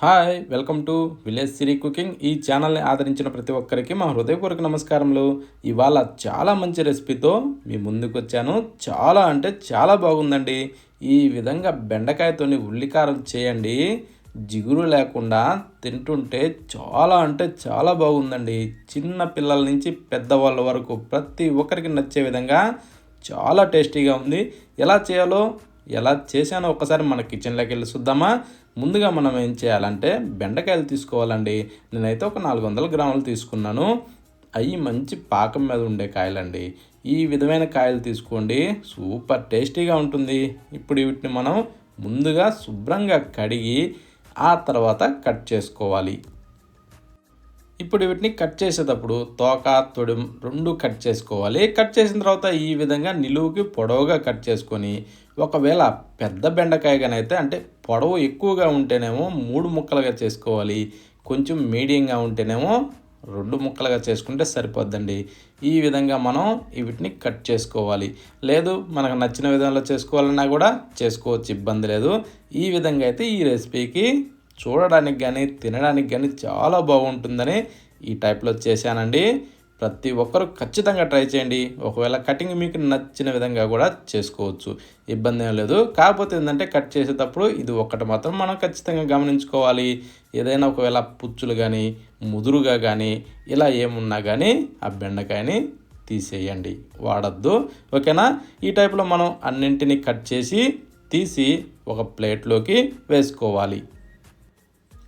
Hi welcome to village Siri cooking. ఈ ఛానల్ని ఆదరించిన ప్రతి ఒక్కరికి మా హృదయపూర్వక నమస్కారములు. ఇవాళ చాలా మంచి రెసిపీతో మీ ముందుకు వచ్చాను. చాలా అంటే చాలా బాగుందండి. ఈ విధంగా బెండకాయతోని ఉల్లికారం చేయండి. జిగురు లేకుండా తింటుంటే చాలా అంటే చాలా బాగుందండి. చిన్న పిల్లల నుంచి పెద్దవాళ్ళ వరకు ప్రతి ఒక్కరికి నచ్చే విధంగా చాలా టేస్టీగా ఉంది. ఎలా చేయాలో ఎలా చేశానో ఒకసారి మన కిచెన్లోకి వెళ్ళి చూద్దామా. ముందుగా మనం ఏం చేయాలంటే బెండకాయలు తీసుకోవాలండి. నేనైతే ఒక 400 గ్రాములు తీసుకున్నాను. అవి మంచి పాకం మీద ఉండే కాయలండి. ఈ విధమైన కాయలు తీసుకోండి, సూపర్ టేస్టీగా ఉంటుంది. ఇప్పుడు వీటిని మనం ముందుగా శుభ్రంగా కడిగి ఆ తర్వాత కట్ చేసుకోవాలి. ఇప్పుడు వీటిని కట్ చేసేటప్పుడు తోక తొడిం రెండు కట్ చేసుకోవాలి. కట్ చేసిన తర్వాత ఈ విధంగా నిలువుకి పొడవుగా కట్ చేసుకొని, ఒకవేళ పెద్ద బెండకాయగానైతే అంటే పొడవు ఎక్కువగా ఉంటేనేమో 3 ముక్కలుగా చేసుకోవాలి. కొంచెం మీడియంగా ఉంటేనేమో 2 ముక్కలుగా చేసుకుంటే సరిపోద్దండి. ఈ విధంగా మనం వీటిని కట్ చేసుకోవాలి. లేదు మనకు నచ్చిన విధంలో చేసుకోవాలన్నా కూడా చేసుకోవచ్చు, ఇబ్బంది లేదు. ఈ విధంగా అయితే ఈ రెసిపీకి చూడడానికి కానీ తినడానికి కానీ చాలా బాగుంటుందని ఈ టైప్లో చేశానండి. ప్రతి ఒక్కరూ ఖచ్చితంగా ట్రై చేయండి. ఒకవేళ కటింగ్ మీకు నచ్చిన విధంగా కూడా చేసుకోవచ్చు, ఇబ్బంది ఏం లేదు. కాకపోతే ఏంటంటే కట్ చేసేటప్పుడు ఇది ఒక్కటి మాత్రం మనం ఖచ్చితంగా గమనించుకోవాలి. ఏదైనా ఒకవేళ పుచ్చులు కానీ ముదురుగా కానీ ఇలా ఏమున్నా కానీ ఆ బెండకాయని తీసేయండి, వాడద్దు. ఓకేనా. ఈ టైప్లో మనం అన్నింటినీ కట్ చేసి తీసి ఒక ప్లేట్లోకి వేసుకోవాలి.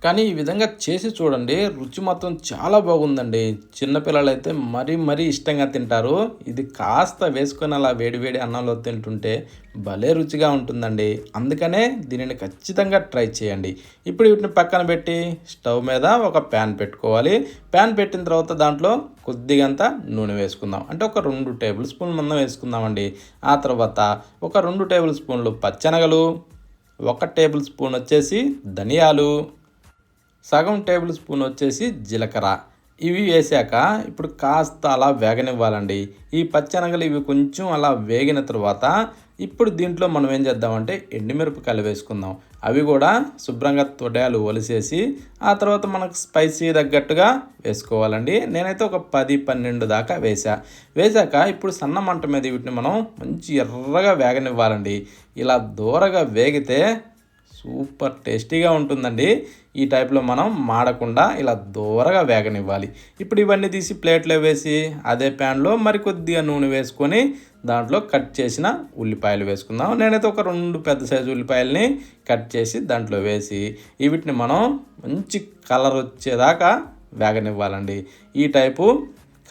కానీ ఈ విధంగా చేసి చూడండి, రుచి మాత్రం చాలా బాగుందండి. చిన్నపిల్లలైతే మరీ ఇష్టంగా తింటారు. ఇది కాస్త వేసుకొని అలా వేడివేడి అన్నంలో తింటుంటే భలే రుచిగా ఉంటుందండి. అందుకనే దీనిని ఖచ్చితంగా ట్రై చేయండి. ఇప్పుడు వీటిని పక్కన పెట్టి స్టవ్ మీద ఒక ప్యాన్ పెట్టుకోవాలి. ప్యాన్ పెట్టిన తర్వాత దాంట్లో కొద్దిగంత నూనె వేసుకుందాం. అంటే ఒక 2 టేబుల్ స్పూన్ల మందం వేసుకుందామండి. ఆ తర్వాత ఒక 2 టేబుల్ స్పూన్లు పచ్చెనగలు, 1 టేబుల్ స్పూన్ వచ్చేసి ధనియాలు, సగం టేబుల్ స్పూన్ వచ్చేసి జీలకర్ర. ఇవి వేసాక ఇప్పుడు కాస్త అలా వేగనివ్వాలండి. ఈ పచ్చెనగలు ఇవి కొంచెం అలా వేగిన తర్వాత ఇప్పుడు దీంట్లో మనం ఏం చేద్దామంటే ఎండుమిరపకాయలు వేసుకుందాం. అవి కూడా శుభ్రంగా తొడాలు ఒలిసేసి ఆ తర్వాత మనకు స్పైసీ తగ్గట్టుగా వేసుకోవాలండి. నేనైతే ఒక 10-12 దాకా వేసాక ఇప్పుడు సన్న మంట మీద వీటిని మనం మంచి ఎర్రగా వేగనివ్వాలండి. ఇలా దూరగా వేగితే సూపర్ టేస్టీగా ఉంటుందండి. ఈ టైప్లో మనం మాడకుండా ఇలా దూరగా వేగనివ్వాలి. ఇప్పుడు ఇవన్నీ తీసి ప్లేట్లో వేసి అదే ప్యాన్లో మరికొద్దిగా నూనె వేసుకొని దాంట్లో కట్ చేసిన ఉల్లిపాయలు వేసుకుందాం. నేనైతే ఒక 2 పెద్ద సైజు ఉల్లిపాయలని కట్ చేసి దాంట్లో వేసి వీటిని మనం మంచి కలర్ వచ్చేదాకా వేగనివ్వాలండి. ఈ టైపు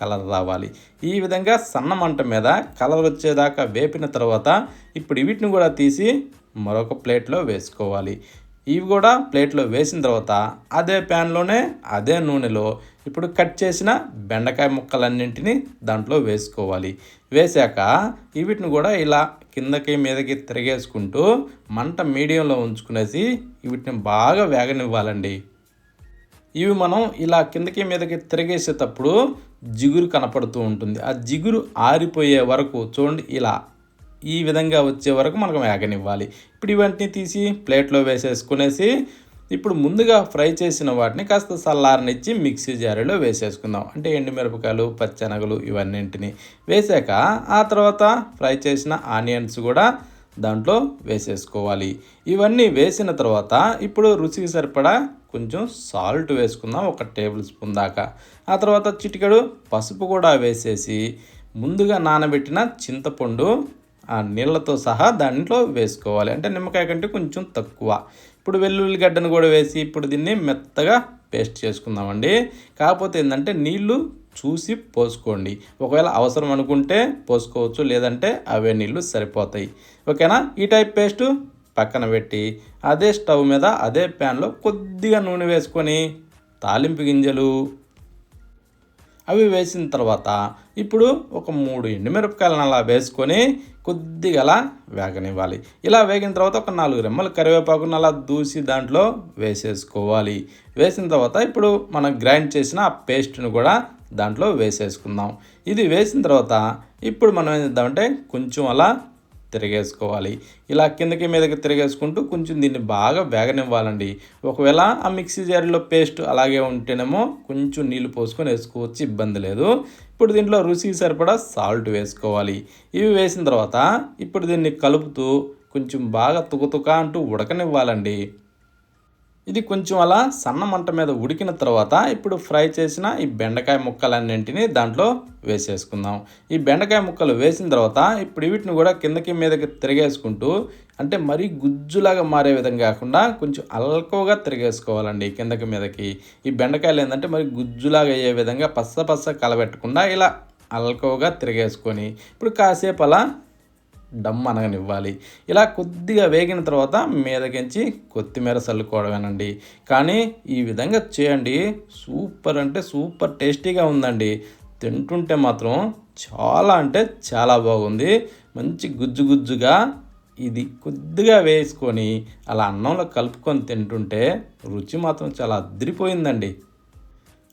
కలర్ రావాలి. ఈ విధంగా సన్న మంట మీద కలర్ వచ్చేదాకా వేపిన తర్వాత ఇప్పుడు వీటిని కూడా తీసి మరొక ప్లేట్లో వేసుకోవాలి. ఇవి కూడా ప్లేట్లో వేసిన తర్వాత అదే ప్యాన్లోనే అదే నూనెలో ఇప్పుడు కట్ చేసిన బెండకాయ ముక్కలన్నింటినీ దాంట్లో వేసుకోవాలి. వేసాక వీటిని కూడా ఇలా కిందకి మీదకి తిరిగేసుకుంటూ మంట మీడియంలో ఉంచుకునేసి వీటిని బాగా వేగనివ్వాలండి. ఇవి మనం ఇలా కిందకి మీదకి తిరిగేసేటప్పుడు జిగురు కనపడుతూ ఉంటుంది. ఆ జిగురు ఆరిపోయే వరకు చూడండి, ఇలా ఈ విధంగా వచ్చే వరకు మనకు వేగనివ్వాలి. ఇప్పుడు ఇవన్నీ తీసి ప్లేట్లో వేసేసుకునేసి ఇప్పుడు ముందుగా ఫ్రై చేసిన వాటిని కాస్త చల్లారనిచ్చి మిక్సీ జారీలో వేసేసుకుందాం. అంటే ఎండుమిరపకాయలు, పచ్చెనగలు ఇవన్నింటిని వేసాక ఆ తర్వాత ఫ్రై చేసిన ఆనియన్స్ కూడా దాంట్లో వేసేసుకోవాలి. ఇవన్నీ వేసిన తర్వాత ఇప్పుడు రుచికి సరిపడా కొంచెం సాల్ట్ వేసుకుందాం, 1 టేబుల్ స్పూన్ దాకా. ఆ తర్వాత చిటికెడు పసుపు కూడా వేసేసి ముందుగా నానబెట్టిన చింతపండు ఆ నీళ్ళతో సహా దాంట్లో వేసుకోవాలి. అంటే నిమ్మకాయ కంటే కొంచెం తక్కువ. ఇప్పుడు వెల్లుల్లిగడ్డను కూడా వేసి ఇప్పుడు దీన్ని మెత్తగా పేస్ట్ చేసుకుందామండి. కాకపోతే ఏంటంటే నీళ్లు చూసి పోసుకోండి. ఒకవేళ అవసరం అనుకుంటే పోసుకోవచ్చు, లేదంటే అవే నీళ్ళు సరిపోతాయి. ఓకేనా. ఈ టైప్ పేస్టు పక్కన పెట్టి అదే స్టవ్ మీద అదే ప్యాన్లో కొద్దిగా నూనె వేసుకొని తాలింపు గింజలు అవి వేసిన తర్వాత ఇప్పుడు ఒక 3 ఎండుమిరపకాయలను అలా వేసుకొని కొద్దిగా అలా వేగనివ్వాలి. ఇలా వేగిన తర్వాత ఒక 4 రెమ్మల కరివేపాకును అలా దూసి దాంట్లో వేసేసుకోవాలి. వేసిన తర్వాత ఇప్పుడు మనం గ్రైండ్ చేసిన ఆ పేస్ట్ను కూడా దాంట్లో వేసేసుకుందాం. ఇది వేసిన తర్వాత ఇప్పుడు మనం ఏం చేద్దామంటే కొంచెం అలా తిరగేసుకోవాలి. ఇలా కిందకి మీదకి తిరగేసుకుంటూ కొంచెం దీన్ని బాగా వేగనివ్వాలండి. ఒకవేళ ఆ మిక్సీ జార్లో పేస్ట్ అలాగే ఉంటేనేమో కొంచెం నీళ్ళు పోసుకొని వేసుకోవచ్చు, ఇబ్బంది లేదు. ఇప్పుడు దీంట్లో రుచికి సరిపడా సాల్ట్ వేసుకోవాలి. ఇవి వేసిన తర్వాత ఇప్పుడు దీన్ని కలుపుతూ కొంచెం బాగా తుకతుక అంటూ ఉడకనివ్వాలండి. ఇది కొంచెం అలా సన్న మంట మీద ఉడికిన తర్వాత ఇప్పుడు ఫ్రై చేసిన ఈ బెండకాయ ముక్కలన్నింటినీ దాంట్లో వేసేసుకుందాం. ఈ బెండకాయ ముక్కలు వేసిన తర్వాత ఇప్పుడు వీటిని కూడా కిందకి మీదకి తిరిగేసుకుంటూ, అంటే మరీ గుజ్జులాగా మారే విధంగా కాకుండా కొంచెం అల్కవగా తిరిగేసుకోవాలండి కిందకి మీదకి. ఈ బెండకాయలు ఏంటంటే మరి గుజ్జులాగా అయ్యే విధంగా పస్స కలబెట్టకుండా ఇలా అల్కవగా తిరిగేసుకొని ఇప్పుడు కాసేపు అలా డమ్ అనగనివ్వాలి. ఇలా కొద్దిగా వేగిన తర్వాత మీదకించి కొత్తిమీర చల్లుకోవడమేనండి. కానీ ఈ విధంగా చేయండి, సూపర్ అంటే సూపర్ టేస్టీగా ఉందండి. తింటుంటే మాత్రం చాలా అంటే చాలా బాగుంది. మంచి గుజ్జు గుజ్జుగా ఇది కొద్దిగా వేసుకొని అలా అన్నంలో కలుపుకొని తింటుంటే రుచి మాత్రం చాలా అదిరిపోయిందండి.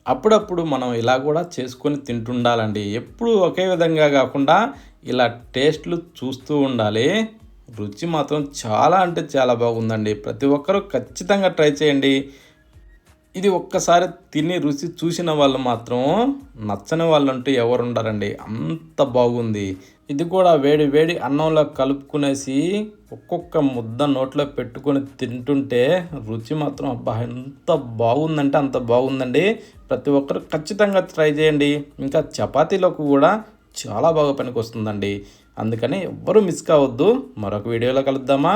అప్పుడప్పుడు మనం ఇలా కూడా చేసుకొని తింటుండాలండి. ఎప్పుడు ఒకే విధంగా కాకుండా ఇలా టేస్ట్లు చూస్తూ ఉండాలి. రుచి మాత్రం చాలా అంటే చాలా బాగుందండి. ప్రతి ఒక్కరూ ఖచ్చితంగా ట్రై చేయండి. ఇది ఒక్కసారి తిని రుచి చూసిన వాళ్ళు మాత్రం నచ్చని వాళ్ళంటూ ఎవరు ఉండరండి, అంత బాగుంది. ఇది కూడా వేడి వేడి అన్నంలో కలుపుకునేసి ఒక్కొక్క ముద్ద నోట్లో పెట్టుకొని తింటుంటే రుచి మాత్రం అబ్బా ఎంత బాగుందంటే అంత బాగుందండి. ప్రతి ఒక్కరు ఖచ్చితంగా ట్రై చేయండి. ఇంకా చపాతీలోకి కూడా చాలా బాగా పనికొస్తుందండి. అందుకని ఎవ్వరూ మిస్ కావద్దు. మరొక వీడియోలో కలుద్దామా.